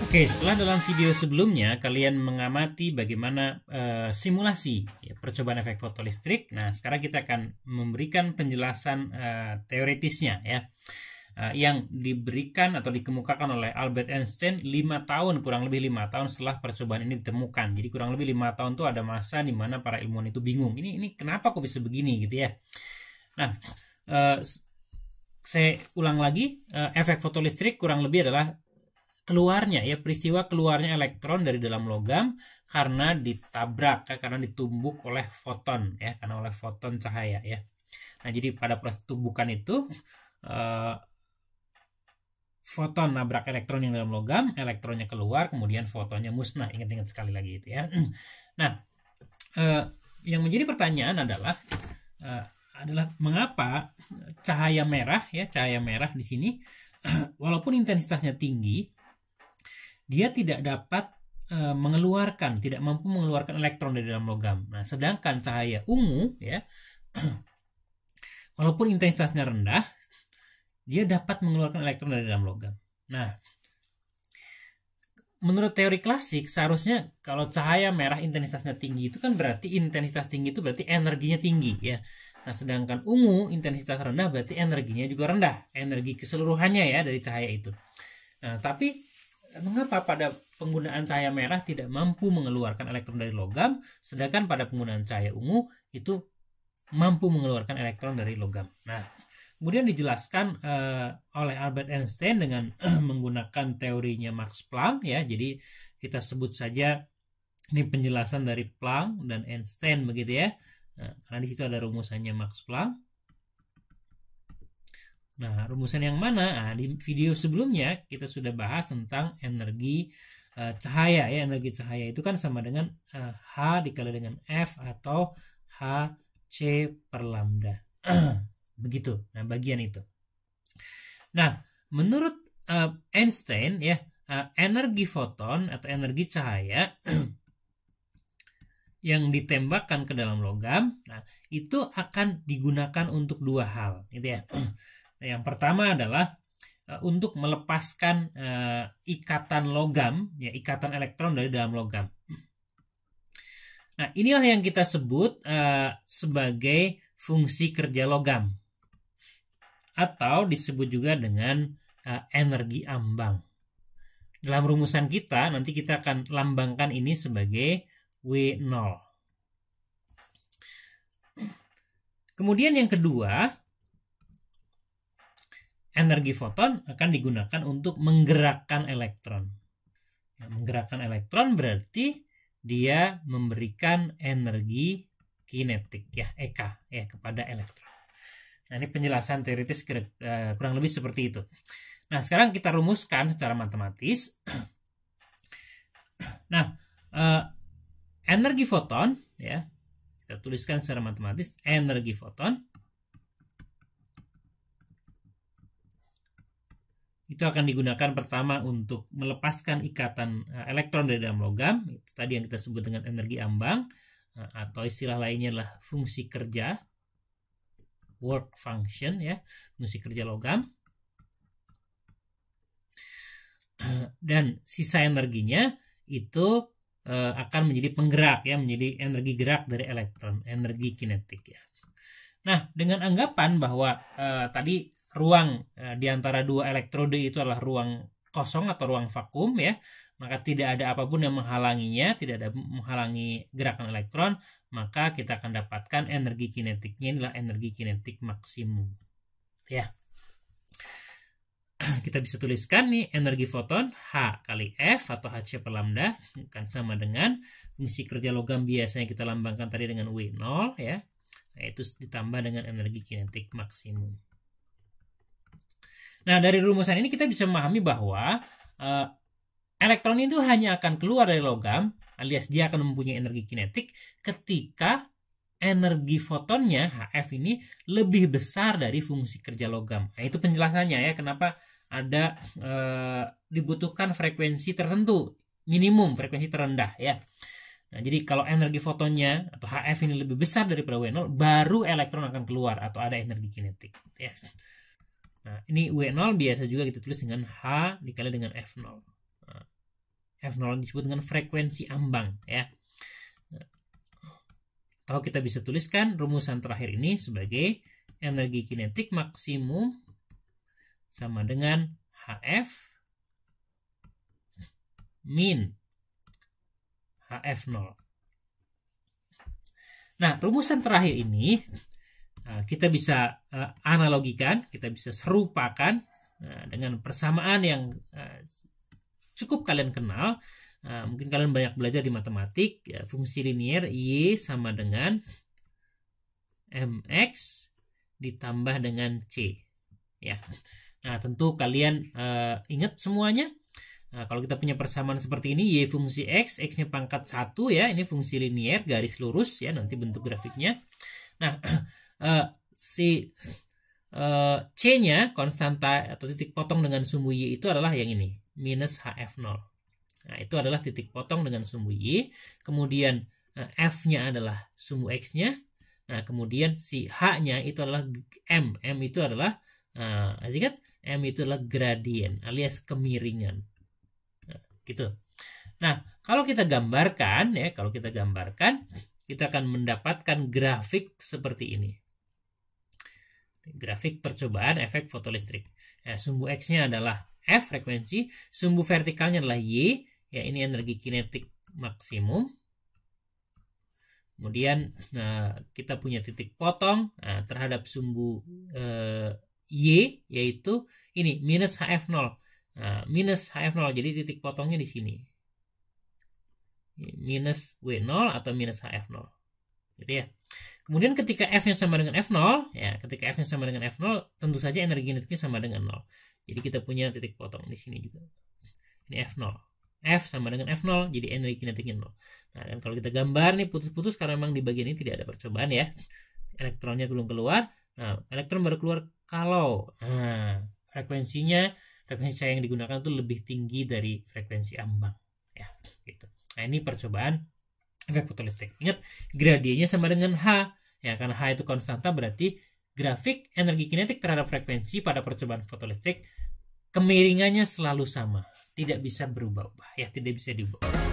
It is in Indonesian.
Oke, setelah dalam video sebelumnya kalian mengamati bagaimana simulasi percobaan efek fotolistrik. Nah, sekarang kita akan memberikan penjelasan teoritisnya ya, yang diberikan atau dikemukakan oleh Albert Einstein 5 tahun, kurang lebih 5 tahun setelah percobaan ini ditemukan. Jadi kurang lebih 5 tahun itu ada masa di mana para ilmuwan itu bingung. Ini kenapa kok bisa begini gitu ya. Nah, saya ulang lagi, efek fotolistrik kurang lebih adalah keluarnya ya, peristiwa keluarnya elektron dari dalam logam karena ditabrak ya, karena ditumbuk oleh foton ya, karena oleh foton cahaya ya. Nah, jadi pada proses tumbukan itu foton nabrak elektron yang dalam logam, elektronnya keluar, kemudian fotonnya musnah. Ingat-ingat sekali lagi itu ya. Nah, yang menjadi pertanyaan adalah mengapa cahaya merah di sini walaupun intensitasnya tinggi, dia tidak dapat tidak mampu mengeluarkan elektron dari dalam logam. Nah, sedangkan cahaya ungu ya, walaupun intensitasnya rendah, dia dapat mengeluarkan elektron dari dalam logam. Nah, menurut teori klasik seharusnya kalau cahaya merah intensitasnya tinggi itu kan berarti intensitas tinggi itu berarti energinya tinggi ya. Nah, sedangkan ungu intensitas rendah berarti energinya juga rendah, energi keseluruhannya ya dari cahaya itu. Nah, tapi mengapa pada penggunaan cahaya merah tidak mampu mengeluarkan elektron dari logam, sedangkan pada penggunaan cahaya ungu itu mampu mengeluarkan elektron dari logam. Nah, kemudian dijelaskan oleh Albert Einstein dengan menggunakan teorinya Max Planck ya. Jadi kita sebut saja ini penjelasan dari Planck dan Einstein begitu ya. Nah, karena di situ ada rumusannya Max Planck. Nah, rumusan yang mana? Nah, di video sebelumnya kita sudah bahas tentang energi cahaya ya. Energi cahaya itu kan sama dengan H dikali dengan F atau HC per lambda. Begitu. Nah, bagian itu. Nah, menurut Einstein ya, energi foton atau energi cahaya yang ditembakkan ke dalam logam, nah itu akan digunakan untuk dua hal, gitu ya. Yang pertama adalah untuk melepaskan ikatan logam, ya, ikatan elektron dari dalam logam. Nah, inilah yang kita sebut sebagai fungsi kerja logam, atau disebut juga dengan energi ambang. Dalam rumusan kita, nanti kita akan lambangkan ini sebagai W0. Kemudian yang kedua, energi foton akan digunakan untuk menggerakkan elektron. Ya, menggerakkan elektron berarti dia memberikan energi kinetik ya, EK ya, kepada elektron. Nah, ini penjelasan teoritis kurang lebih seperti itu. Nah, sekarang kita rumuskan secara matematis. Nah, energi foton ya, kita tuliskan secara matematis, energi foton itu akan digunakan pertama untuk melepaskan ikatan elektron dari dalam logam. Itu tadi yang kita sebut dengan energi ambang, atau istilah lainnya adalah fungsi kerja, work function ya, fungsi kerja logam. Dan sisa energinya itu akan menjadi penggerak ya, menjadi energi gerak dari elektron, energi kinetik ya. Nah, dengan anggapan bahwa tadi ruang di antara dua elektrode itu adalah ruang kosong atau ruang vakum ya, maka tidak ada apapun yang menghalanginya, tidak ada menghalangi gerakan elektron, maka kita akan dapatkan energi kinetiknya adalah energi kinetik maksimum ya. Kita bisa tuliskan nih energi foton H kali F atau HC per lambda kan sama dengan fungsi kerja logam biasanya kita lambangkan tadi dengan W0 ya, yaitu ditambah dengan energi kinetik maksimum. Nah, dari rumusan ini kita bisa memahami bahwa elektron itu hanya akan keluar dari logam, alias dia akan mempunyai energi kinetik ketika energi fotonnya HF ini lebih besar dari fungsi kerja logam. Nah, itu penjelasannya ya, kenapa ada dibutuhkan frekuensi tertentu, minimum frekuensi terendah ya. Nah, jadi kalau energi fotonnya atau HF ini lebih besar daripada W0, baru elektron akan keluar atau ada energi kinetik ya. Nah, ini W0 biasa juga kita tulis dengan H dikali dengan F0. Nah, F0 disebut dengan frekuensi ambang ya. Atau kita bisa tuliskan rumusan terakhir ini sebagai energi kinetik maksimum sama dengan HF min HF0. Nah, rumusan terakhir ini kita bisa analogikan, kita bisa serupakan dengan persamaan yang cukup kalian kenal. Mungkin kalian banyak belajar di matematik, ya, fungsi linier Y sama dengan MX ditambah dengan C. Ya. Nah, tentu kalian ingat semuanya. Nah, kalau kita punya persamaan seperti ini, Y fungsi X, X-nya pangkat 1 ya, ini fungsi linier, garis lurus ya, nanti bentuk grafiknya. Nah, si C-nya, konstanta atau titik potong dengan sumbu Y itu adalah yang ini, minus HF0. Nah, itu adalah titik potong dengan sumbu Y. Kemudian F-nya adalah sumbu X-nya. Nah, kemudian si H-nya itu adalah M. M itu adalah, ingat, M itu adalah gradien alias kemiringan. Gitu. Nah, kalau kita gambarkan ya, kita akan mendapatkan grafik seperti ini. Grafik percobaan efek fotolistrik. Nah, sumbu X-nya adalah F frekuensi, sumbu vertikalnya adalah Y, ya ini energi kinetik maksimum. Kemudian kita punya titik potong terhadap sumbu Y, yaitu ini minus HF0. Minus HF0, jadi titik potongnya di sini. Minus W0 atau minus HF0. Gitu ya. Kemudian ketika F-nya sama dengan F0, ya, ketika F-nya sama dengan F0, tentu saja energi kinetiknya sama dengan 0. Jadi kita punya titik potong di sini juga. Ini F0. F sama dengan F0, jadi energi kinetiknya 0. Nah, dan kalau kita gambar nih putus-putus karena memang di bagian ini tidak ada percobaan ya. Elektronnya belum keluar. Nah, elektron baru keluar kalau frekuensi cahaya yang digunakan itu lebih tinggi dari frekuensi ambang ya, gitu. Nah, ini percobaan efek fotolistrik. Ingat, gradiennya sama dengan H ya, karena H itu konstanta, berarti grafik energi kinetik terhadap frekuensi pada percobaan fotolistrik kemiringannya selalu sama, tidak bisa berubah-ubah ya, tidak bisa diubah.